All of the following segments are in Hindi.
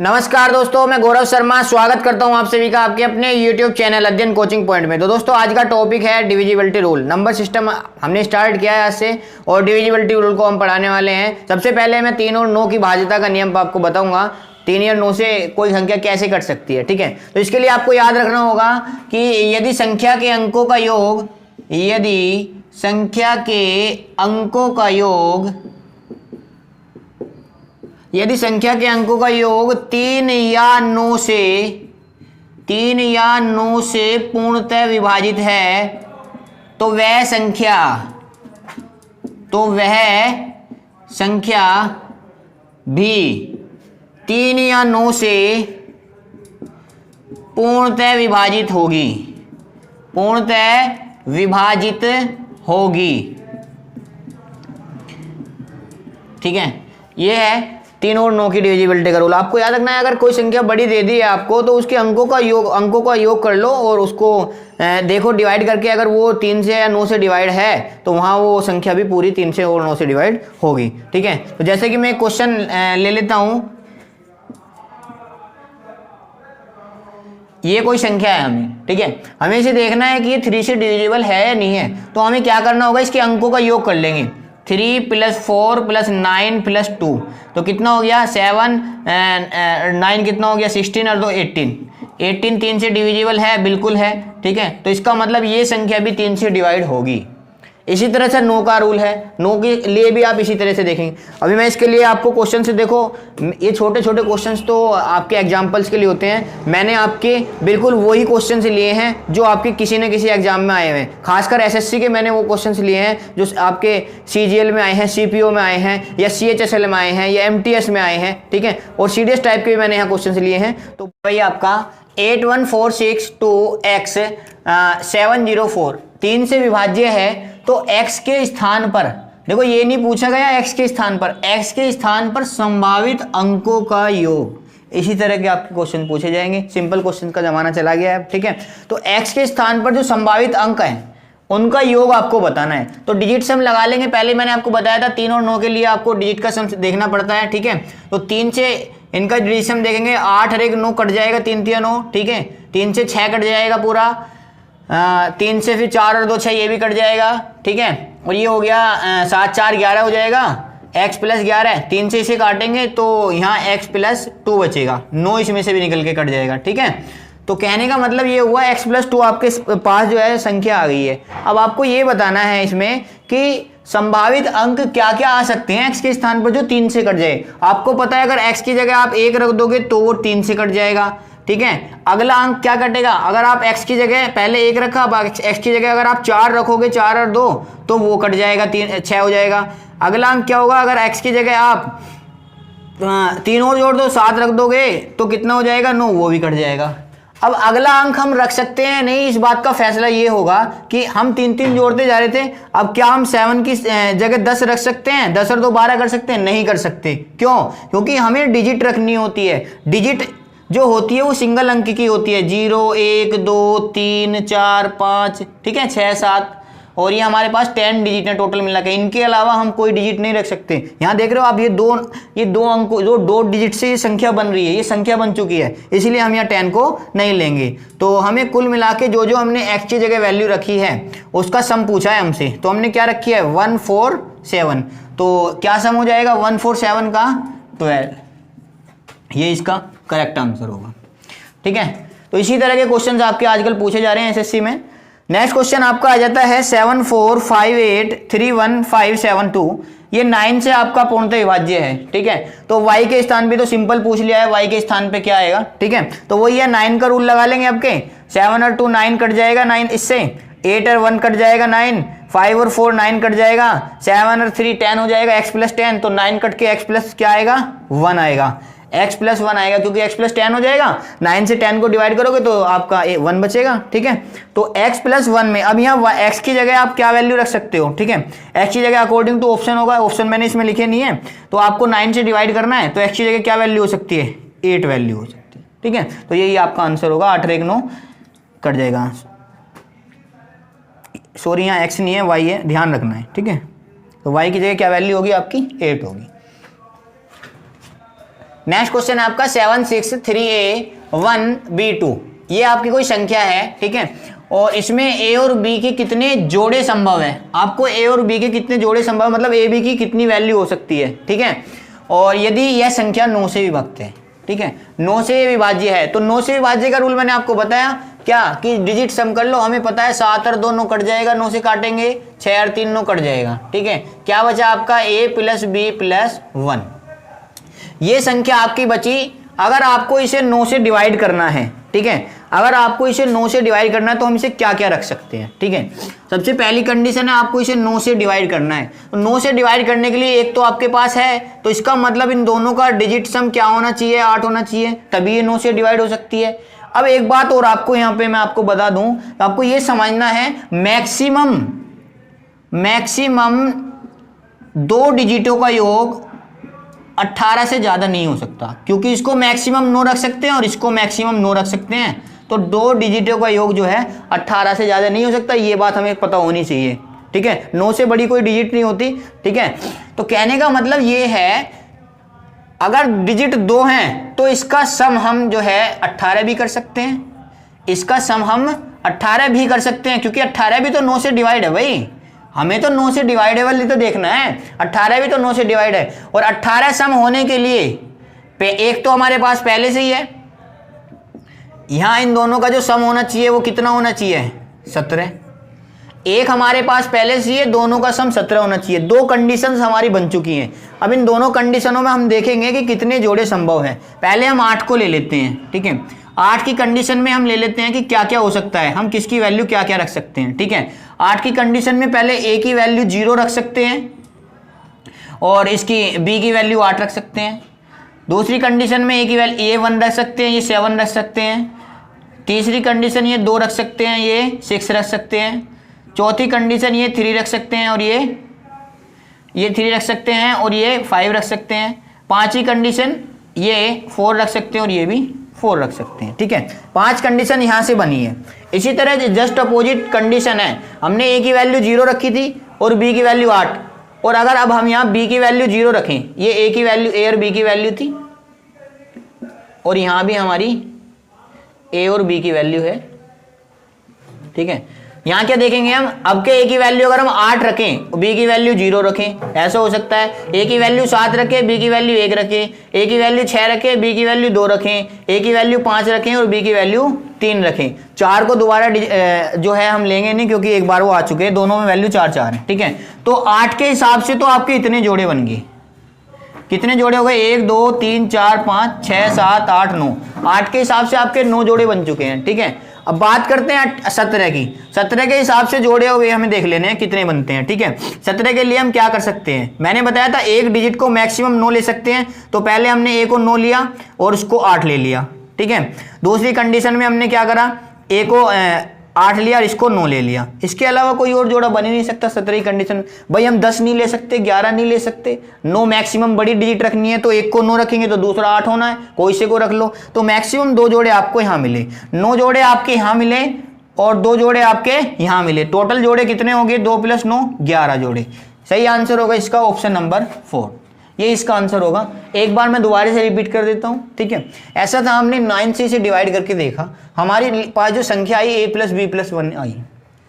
नमस्कार दोस्तों, मैं गौरव शर्मा स्वागत करता हूं आप सभी का आपके अपने YouTube चैनल अध्ययन कोचिंग पॉइंट में। तो दोस्तों आज का टॉपिक है डिविजिबिलिटी रूल। नंबर सिस्टम हमने स्टार्ट किया है आज से और डिविजिबिलिटी रूल को हम पढ़ाने वाले हैं। सबसे पहले मैं 3 और 9 की भाज्यता का नियम आपको बताऊंगा। 3 या 9 से कोई संख्या कैसे कट सकती है, ठीक है। तो इसके लिए आपको याद रखना होगा कि यदि संख्या के अंकों का योग 3 या 9 से पूर्णतः विभाजित है तो वह संख्या भी 3 या 9 से पूर्णतः विभाजित होगी, ठीक है। ये है 3 और 9 की डिविजिबिलिटी का रूल। आपको याद रखना है, अगर कोई संख्या बड़ी दे दी है आपको तो उसके अंकों का योग कर लो और उसको देखो डिवाइड करके, अगर वो 3 से या 9 से डिवाइड है तो वहाँ वो संख्या भी पूरी 3 से और 9 से डिवाइड होगी, ठीक है। तो जैसे कि मैं क्वेश्चन ले लेता हूँ। ये कोई संख्या है हमें, ठीक है। हमें इसे देखना है कि ये 3 से डिविजिबल है या नहीं है। तो हमें क्या करना होगा, इसके अंकों का योग कर लेंगे। 3 + 4 + 9 + 2 तो कितना हो गया 7, 9 कितना हो गया 16 और 2 18। 18 3 से डिविजिबल है, बिल्कुल है, ठीक है। तो इसका मतलब ये संख्या भी 3 से डिवाइड होगी। इसी तरह से 9 का रूल है, 9 के लिए भी आप इसी तरह से देखेंगे। अभी मैं इसके लिए आपको क्वेश्चन से देखो, ये छोटे छोटे क्वेश्चंस तो आपके एग्जाम्पल्स के लिए होते हैं। मैंने आपके बिल्कुल वही क्वेश्चन लिए हैं जो आपके किसी न किसी एग्जाम में आए हुए हैं। खासकर एसएससी के मैंने वो क्वेश्चन लिए हैं जो आपके सीजीएल में आए हैं, सीपीओ में आए हैं, या सीएचएसएल में आए हैं, या एमटीएस में आए हैं, ठीक है। और सीडीएस टाइप के भी मैंने यहाँ क्वेश्चन लिए हैं। तो भाई आपका 81462x 704 3 से विभाज्य है तो x के स्थान पर, देखो ये नहीं पूछा गया x के स्थान पर संभावित अंकों का योग। इसी तरह के आपके क्वेश्चन पूछे जाएंगे। सिंपल क्वेश्चन का जमाना चला गया है, ठीक है। तो x के स्थान पर जो संभावित अंक हैं उनका योग आपको बताना है। तो डिजिट सम लगा लेंगे। पहले मैंने आपको बताया था 3 और 9 के लिए आपको डिजिट का सम देखना पड़ता है, ठीक है। तो 3 से इनका डिजिट सम देखेंगे, 8 और 1 9 कट जाएगा, 3 3 9, ठीक है। 3 से 6 कट जाएगा पूरा, 3 से फिर 4 और 2 6, ये भी कट जाएगा, ठीक है। और ये हो गया 7 4 11 हो जाएगा, x + 11। 3 से इसे काटेंगे तो यहाँ x + 2 बचेगा, 9 इसमें से भी निकल के कट जाएगा, ठीक है। तो कहने का मतलब ये हुआ x + 2 आपके पास जो है संख्या आ गई है। अब आपको ये बताना है इसमें कि संभावित अंक क्या क्या आ सकते हैं x के स्थान पर जो 3 से कट जाए। आपको पता है अगर x की जगह आप 1 रख दोगे तो वो 3 से कट जाएगा, ठीक है। अगला अंक क्या कटेगा, अगर आप x की जगह पहले 1 रखा, अब x की जगह अगर आप 4 रखोगे, 4 और 2 तो वो कट जाएगा, 6 हो जाएगा। अगला अंक क्या होगा, अगर x की जगह आप 3 और जोड़ दो, 7 रख दोगे तो कितना हो जाएगा 9, वो भी कट जाएगा। अब अगला अंक हम रख सकते हैं नहीं, इस बात का फैसला ये होगा कि हम 3 3 जोड़ते जा रहे थे। अब क्या हम 7 की जगह 10 रख सकते हैं, 10 और 2 12 कर सकते हैं? नहीं कर सकते। क्यों? क्योंकि हमें डिजिट रखनी होती है। डिजिट जो होती है वो सिंगल अंक की होती है, 0 1 2 3 4 5, ठीक है, 6 7, और ये हमारे पास 10 डिजिट है टोटल मिला के। इनके अलावा हम कोई डिजिट नहीं रख सकते। यहाँ देख रहे हो आप, ये दो अंक जो 2 डिजिट से ये संख्या बन रही है, ये संख्या बन चुकी है, इसलिए हम यहाँ 10 को नहीं लेंगे। तो हमें कुल मिला के जो हमने x की जगह वैल्यू रखी है उसका सम पूछा है हमसे, तो हमने क्या रखी है 147। तो क्या सम हो जाएगा 147 का 12, ये इसका करेक्ट आंसर होगा, ठीक है। तो इसी तरह के क्वेश्चन आपके आजकल पूछे जा रहे हैं एसएससी में। नेक्स्ट क्वेश्चन आपका आ जाता है 7458311572। ये 9 से आपका पूर्णतः विभाज्य है, ठीक है। तो y के स्थान पे तो सिंपल पूछ लिया है, y के स्थान पे क्या आएगा, ठीक है। तो वही है 9 का रूल लगा लेंगे। आपके 7 और 2 9 कट जाएगा, 9 इससे 8 और 1 कट जाएगा, 9 5 और 4 9 कट जाएगा, 7 और 3 10 हो जाएगा, x + 10 तो 9 कट के x प्लस क्या आएगा 1 आएगा, x + 1 आएगा क्योंकि x + 10 हो जाएगा। 9 से 10 को डिवाइड करोगे तो आपका 1 बचेगा, ठीक है। तो x + 1 में अब यहाँ x की जगह आप क्या वैल्यू रख सकते हो, ठीक है। x की जगह अकॉर्डिंग टू ऑप्शन होगा, ऑप्शन मैंने इसमें लिखे नहीं है, तो आपको 9 से डिवाइड करना है। तो x की जगह क्या वैल्यू हो सकती है 8 वैल्यू हो सकती है, ठीक है। तो यही आपका आंसर होगा, 8 और 1 9 कट जाएगा। सॉरी यहाँ x नहीं है y है, ध्यान रखना है, ठीक है। तो y की जगह क्या वैल्यू होगी आपकी 8 होगी। नेक्स्ट क्वेश्चन है आपका 763A1B2। ये आपकी कोई संख्या है, ठीक है, और इसमें ए और बी के कितने जोड़े संभव है। आपको ए और बी के कितने जोड़े संभव, मतलब ए बी की कितनी वैल्यू हो सकती है, ठीक है। और यदि यह संख्या 9 से विभक्त है, ठीक है, 9 से विभाज्य है, तो 9 से विभाज्य का रूल मैंने आपको बताया क्या, कि डिजिट सम कर लो। हमें पता है 7 और 2 9 कट जाएगा, 9 से काटेंगे, 6 और 3 9 कट जाएगा, ठीक है। क्या बचा आपका a + b + 1। ये संख्या आपकी बची। अगर आपको इसे 9 से डिवाइड करना है, ठीक है, अगर आपको इसे 9 से डिवाइड करना है तो हम इसे क्या क्या रख सकते हैं, ठीक है। सबसे पहली कंडीशन है आपको इसे 9 से डिवाइड करना है। तो 9 से डिवाइड करने के लिए एक तो आपके पास है, तो इसका मतलब इन दोनों का डिजिट सम क्या होना चाहिए, 8 होना चाहिए, तभी ये 9 से डिवाइड हो सकती है। अब एक बात और आपको यहाँ पे मैं आपको बता दूं, तो आपको ये समझना है मैक्सिमम 2 डिजिटों का योग 18 से ज्यादा नहीं हो सकता, क्योंकि इसको मैक्सिमम 9 रख सकते हैं और इसको मैक्सिमम 9 रख सकते हैं। तो 2 डिजिटों का योग जो है 18 से ज्यादा नहीं हो सकता, ये बात हमें पता होनी चाहिए, ठीक है। 9 से बड़ी कोई डिजिट नहीं होती, ठीक है। तो कहने का मतलब ये है, अगर डिजिट 2 हैं तो इसका सम हम जो है 18 भी कर सकते हैं, इसका सम हम 18 भी कर सकते हैं, क्योंकि 18 भी तो 9 से डिवाइड है भाई। हमें तो 9 से डिवाइडेबल ही तो देखना है, 18 भी तो 9 से डिवाइड है। और 18 सम होने के लिए एक तो हमारे पास पहले से ही है, यहां इन दोनों का जो सम होना चाहिए वो कितना होना चाहिए, 17। एक हमारे पास पहले से ही है, दोनों का सम 17 होना चाहिए। 2 कंडीशंस हमारी बन चुकी हैं। अब इन दोनों कंडीशनों में हम देखेंगे कि कितने जोड़े संभव है। पहले हम 8 को ले लेते हैं, ठीक है। 8 की कंडीशन में हम ले लेते हैं कि क्या क्या हो सकता है, हम किसकी वैल्यू क्या क्या रख सकते हैं, ठीक है। 8 की कंडीशन में पहले a की वैल्यू 0 रख सकते हैं और इसकी b की वैल्यू 8 रख सकते हैं। दूसरी कंडीशन में a की वैल्यू ये 1 रख सकते हैं, ये 7 रख सकते हैं। तीसरी कंडीशन ये 2 रख सकते हैं, ये 6 रख सकते हैं। चौथी कंडीशन ये 3 रख सकते हैं और ये 3 रख सकते हैं और ये 5 रख सकते हैं। पांचवी कंडीशन ये 4 रख सकते हैं और ये भी 4 रख सकते हैं, ठीक है। 5 कंडीशन यहां से बनी है। इसी तरह जस्ट अपोजिट कंडीशन है, हमने a की वैल्यू 0 रखी थी और b की वैल्यू 8, और अगर अब हम यहाँ b की वैल्यू 0 रखें, ये a की वैल्यू a और b की वैल्यू थी, और यहाँ भी हमारी a और b की वैल्यू है, ठीक है। यहाँ क्या देखेंगे हम, अब के a की वैल्यू अगर हम 8 रखें, b की वैल्यू 0 रखें, ऐसा हो सकता है। a की वैल्यू 7 रखें, b की वैल्यू 1 रखें, a की वैल्यू 6 रखें, b की वैल्यू 2 रखें, a की वैल्यू 5 रखें और b की वैल्यू 3 रखें। 4 को दोबारा जो है हम लेंगे नहीं, क्योंकि एक बार वो आ चुके हैं, दोनों में वैल्यू 4 4 है, ठीक है। तो 8 के हिसाब से तो आपके इतने जोड़े बन गए। कितने जोड़े हो गए, 1 2 3 4 5 6 7 8 9। 8 के हिसाब से आपके 9 जोड़े बन चुके हैं, ठीक है। अब बात करते हैं 17 की। 17 के हिसाब से जोड़े हुए हमें देख लेने हैं कितने बनते हैं, ठीक है। 17 के लिए हम क्या कर सकते हैं, मैंने बताया था एक डिजिट को मैक्सिमम 9 ले सकते हैं, तो पहले हमने a को 9 लिया और उसको 8 ले लिया, ठीक है। दूसरी कंडीशन में हमने क्या करा, a को 8 लिया और इसको 9 ले लिया। इसके अलावा कोई और जोड़ा बन ही नहीं सकता 17 की कंडीशन। भाई हम 10 नहीं ले सकते, 11 नहीं ले सकते, 9 मैक्सिमम बड़ी डिजिट रखनी है, तो एक को 9 रखेंगे तो दूसरा 8 होना है, कोई से को रख लो। तो मैक्सिमम 2 जोड़े आपको यहाँ मिले, 9 जोड़े आपके यहाँ मिले और 2 जोड़े आपके यहाँ मिले। टोटल जोड़े कितने हो गए, 2 + 9 11 जोड़े। सही आंसर होगा इसका ऑप्शन नंबर 4, ये इसका आंसर होगा। एक बार मैं दोबारा से रिपीट कर देता हूं, ठीक है। ऐसा था, हमने 9 से डिवाइड करके देखा, हमारे पास जो संख्या आई a + b + 1 आई,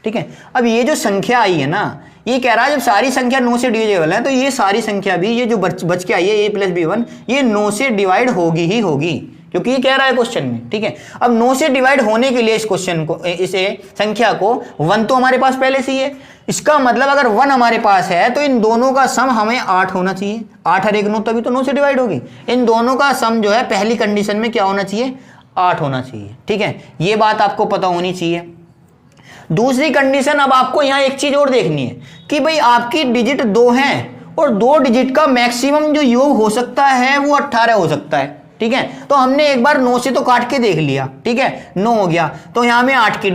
ठीक है। अब ये जो संख्या आई है ना, ये कह रहा है जब सारी संख्या 9 से डिविजिबल है, तो ये सारी संख्या भी, ये जो बच के आई है a + b 1, ये 9 से डिवाइड होगी ही होगी, क्योंकि ये कह रहा है क्वेश्चन में, ठीक है। अब 9 से डिवाइड होने के लिए इस क्वेश्चन को, इसे संख्या को 1 तो हमारे पास पहले से ही है, इसका मतलब अगर 1 हमारे पास है तो इन दोनों का सम हमें 8 होना चाहिए। 8 और 1 9, तभी तो 9 से डिवाइड होगी। इन दोनों का सम जो है पहली कंडीशन में क्या होना चाहिए, 8 होना चाहिए, ठीक है। ये बात आपको पता होनी चाहिए। दूसरी कंडीशन, अब आपको यहाँ एक चीज और देखनी है कि भाई आपकी डिजिट 2 है और 2 डिजिट का मैक्सिमम जो योग हो सकता है वो 18 हो सकता है, ठीक है। तो हमने एक बार 9 से तो काट के देख लिया, ठीक है, 9 हो गया, तो यहाँ में 8 की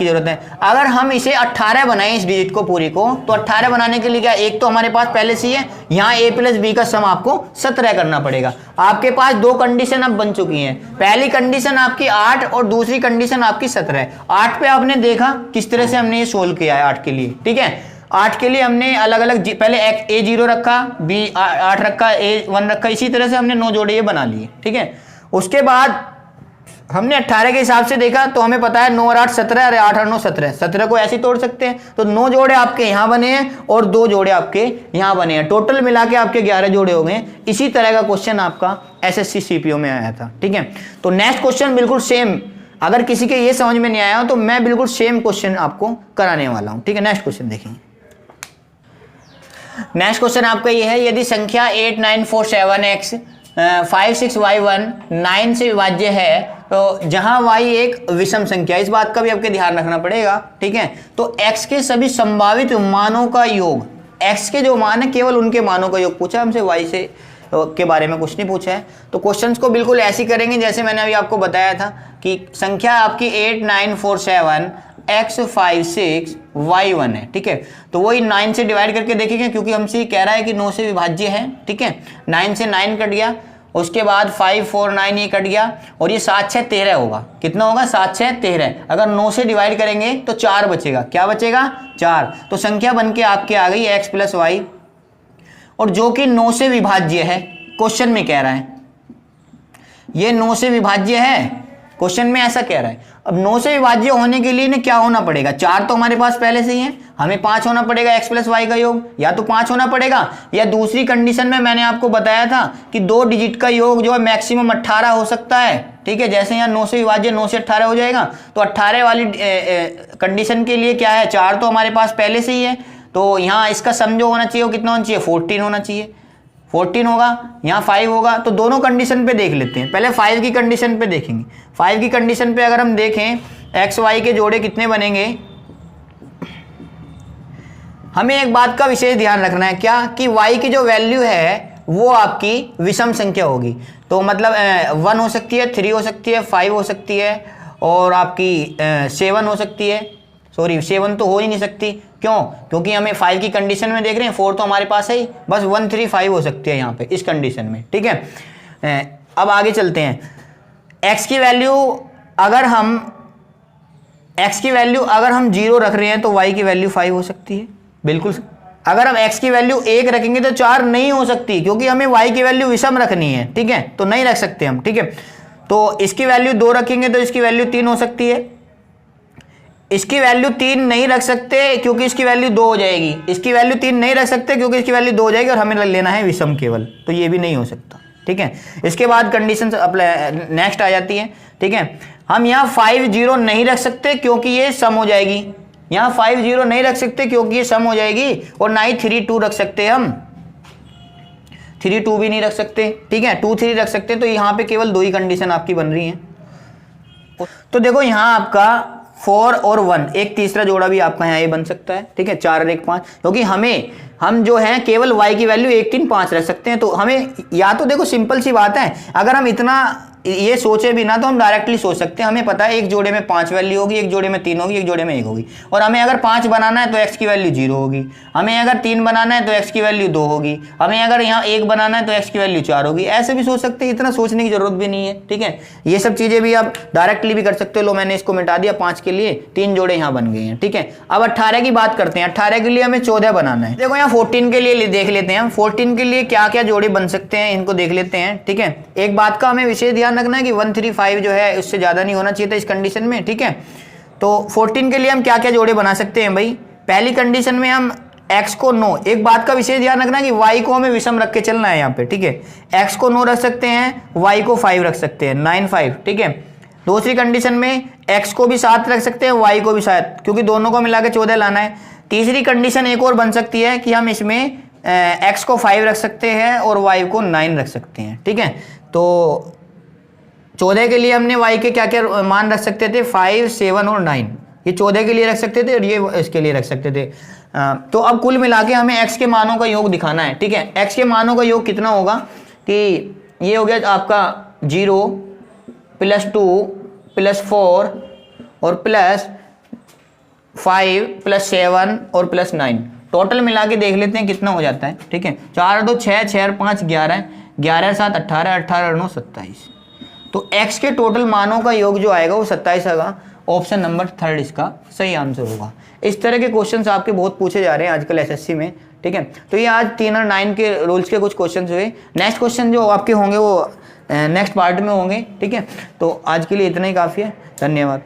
जरूरत है। अगर हम इसे 18 बनाएं इस डिजिट को पूरी को, तो 18 बनाने के लिए क्या, एक तो हमारे पास पहले से ही है, यहाँ a + b का सम आपको 17 करना पड़ेगा। आपके पास 2 कंडीशन अब बन चुकी हैं। पहली कंडीशन आपकी 8 और दूसरी कंडीशन आपकी 17। 8 पे आपने देखा किस तरह से हमने ये सोल्व किया है 8 के लिए, ठीक है। 8 के लिए हमने अलग अलग पहले A0 रखा, B8 रखा, A1 रखा, इसी तरह से हमने 9 जोड़े ये बना लिए, ठीक है। उसके बाद हमने 18 के हिसाब से देखा तो हमें पता है 9 और 8 17, अरे 8 और 9 17, 17 को ऐसे ही तोड़ सकते हैं। तो 9 जोड़े आपके यहाँ बने हैं और 2 जोड़े आपके यहाँ बने हैं, टोटल मिला के आपके 11 जोड़े हो गए। इसी तरह का क्वेश्चन आपका SSC CPO में आया था, ठीक है। तो नेक्स्ट क्वेश्चन बिल्कुल सेम, अगर किसी के ये समझ में नहीं आया हो तो मैं बिल्कुल सेम क्वेश्चन आपको कराने वाला हूँ, ठीक है। नेक्स्ट क्वेश्चन देखेंगे। नेक्स्ट क्वेश्चन आपका ये है, यदि संख्या 8947x 56y1 9 से विभाज्य है तो जहां y एक विषम संख्या, इस बात का भी आपके ध्यान रखना पड़ेगा, ठीक है। तो x के सभी संभावित मानों का योग, x के जो मान है केवल उनके मानों का योग पूछा हमसे, y से के बारे में कुछ नहीं पूछा है। तो क्वेश्चंस को बिल्कुल ऐसे ही करेंगे जैसे मैंने अभी आपको बताया था कि संख्या आपकी 8947 x56 y1 है, ठीक है। तो वही 9 से डिवाइड करके देखेंगे क्योंकि हमसे ये कह रहा है कि 9 से विभाज्य है, ठीक है। 9 से 9 कट गया, उसके बाद 5 4 9 ये कट गया और ये 7 6 13 होगा। कितना होगा? 7 6 13। अगर 9 से डिवाइड करेंगे तो 4 बचेगा। क्या बचेगा? 4। तो संख्या बनके आपके आ गई x + y, और जो कि 9 से विभाज्य है, क्वेश्चन में कह रहा है ये 9 से विभाज्य है, क्वेश्चन में ऐसा कह रहा है। अब 9 से विभाज्य होने के लिए क्या होना पड़ेगा? 4 तो हमारे पास पहले से ही है, हमें 5 होना पड़ेगा x + y का योग, या तो 5 होना पड़ेगा, या दूसरी कंडीशन में मैंने आपको बताया था कि 2 डिजिट का योग जो है मैक्सिमम 18 हो सकता है, ठीक है। जैसे यहाँ 9 से विभाज्य 9 से 18 हो जाएगा, तो 18 वाली कंडीशन के लिए क्या है? 4 तो हमारे पास पहले से ही है, तो यहाँ इसका सम जो होना चाहिए वो कितना होना चाहिए? 14 होना चाहिए। 14 होगा, यहाँ 5 होगा। तो दोनों कंडीशन पे देख लेते हैं। पहले 5 की कंडीशन पे देखेंगे। 5 की कंडीशन पे अगर हम देखें एक्स वाई के जोड़े कितने बनेंगे, हमें एक बात का विशेष ध्यान रखना है, क्या कि y की जो वैल्यू है वो आपकी विषम संख्या होगी। तो मतलब 1 हो सकती है, 3 हो सकती है, 5 हो सकती है, और आपकी 7 हो सकती है। सॉरी 7 तो हो ही नहीं सकती, क्यों? क्योंकि हमें 5 की कंडीशन में देख रहे हैं, 4 तो हमारे पास है ही, बस 1 3 5 हो सकती है यहाँ पे इस कंडीशन में, ठीक है। अब आगे चलते हैं। x की वैल्यू अगर हम 0 रख रहे हैं तो y की वैल्यू 5 हो सकती है, बिल्कुल। अगर हम x की वैल्यू 1 रखेंगे तो 4 नहीं हो सकती, क्योंकि हमें y की वैल्यू विषम रखनी है, ठीक है, तो नहीं रख सकते हम, ठीक है। तो इसकी वैल्यू 2 रखेंगे तो इसकी वैल्यू 3 हो सकती है। इसकी वैल्यू 3 नहीं रख सकते क्योंकि इसकी वैल्यू 2 हो जाएगी। इसकी वैल्यू 3 नहीं रख सकते क्योंकि इसकी वैल्यू 2 हो जाएगी और हमें लेना है विषम केवल, तो ये भी नहीं हो सकता, ठीक है। इसके बाद कंडीशन नेक्स्ट आ जाती है, ठीक है। हम यहाँ 5 0 नहीं रख सकते क्योंकि ये सम हो जाएगी। यहाँ 5 0 नहीं रख सकते क्योंकि ये सम हो जाएगी, और ना ही 3 2 रख सकते हम, 3 2 भी नहीं रख सकते, ठीक है। 2 3 रख सकते, तो यहाँ पे केवल 2 ही कंडीशन आपकी बन रही है। तो देखो यहाँ आपका 4 और 1, एक तीसरा जोड़ा भी आपका यहाँ ये बन सकता है, ठीक है। 4 और 1 5, क्योंकि हम जो है केवल y की वैल्यू 1 3 5 रख सकते हैं। तो हमें या तो देखो सिंपल सी बात है, अगर हम इतना ये सोचे बिना तो हम डायरेक्टली सोच सकते हैं। हमें पता है एक जोड़े में 5 वैल्यू होगी, एक जोड़े में 3 होगी, एक जोड़े में 1 होगी। और हमें अगर 5 बनाना है तो x की वैल्यू 0 होगी, हमें अगर 3 बनाना है तो x की वैल्यू 2 होगी, हमें अगर यहाँ 1 बनाना है तो x की वैल्यू 4 होगी। ऐसे भी सोच सकते हैं, इतना सोचने की जरूरत भी नहीं है, ठीक है। ये सब चीजें भी आप डायरेक्टली भी कर सकते हो। लो मैंने इसको मिटा दिया 5 के लिए, 3 जोड़े यहाँ बन गए हैं, ठीक है। अब 18 की बात करते हैं। 18 के लिए हमें 14 बनाना है। देखो यहाँ 14 के लिए देख लेते हैं हम, 14 के लिए क्या क्या जोड़े बन सकते हैं इनको देख लेते हैं, ठीक है। एक बात का हमें विशेष ध्यान रखना है कि 1 3 5 जो है उससे ज्यादा नहीं होना चाहिए था इस कंडीशन में, ठीक है। तो 14 के लिए हम क्या क्या जोड़े बना सकते हैं भाई? पहली कंडीशन में हम x को 9, एक बात का विशेष ध्यान रखना है कि y को हमें विषम रख के चलना है यहाँ पे, ठीक है। x को 9 रख सकते हैं, y को 5 रख सकते हैं, 9 5, ठीक है। दूसरी कंडीशन में x को भी 7 रख सकते हैं, y को भी 7, क्योंकि दोनों को मिला के 14 लाना है। तीसरी कंडीशन एक और बन सकती है कि हम इसमें x को 5 रख सकते हैं और y को 9 रख सकते हैं, ठीक है। तो 14 के लिए हमने y के क्या क्या मान रख सकते थे? 5 7 और 9, ये 14 के लिए रख सकते थे और ये इसके लिए रख सकते थे। तो अब कुल मिला के हमें x के मानों का योग दिखाना है, ठीक है। x के मानों का योग कितना होगा कि ये हो गया आपका 0 + 2 + 4 और +5 + 7 और +9, टोटल मिला के देख लेते हैं कितना हो जाता है, ठीक है। 4 2 6 6 5 11, 11 7 18, 18 9 27। तो x के टोटल मानों का योग जो आएगा वो 27 आएगा। ऑप्शन नंबर 3 इसका सही आंसर होगा। इस तरह के क्वेश्चंस आपके बहुत पूछे जा रहे हैं आजकल एसएससी में, ठीक है। तो ये आज 3 और 9 के रूल्स के कुछ क्वेश्चंस हुए। नेक्स्ट क्वेश्चन जो आपके होंगे वो नेक्स्ट पार्ट में होंगे, ठीक है। तो आज के लिए इतना ही काफ़ी है, धन्यवाद।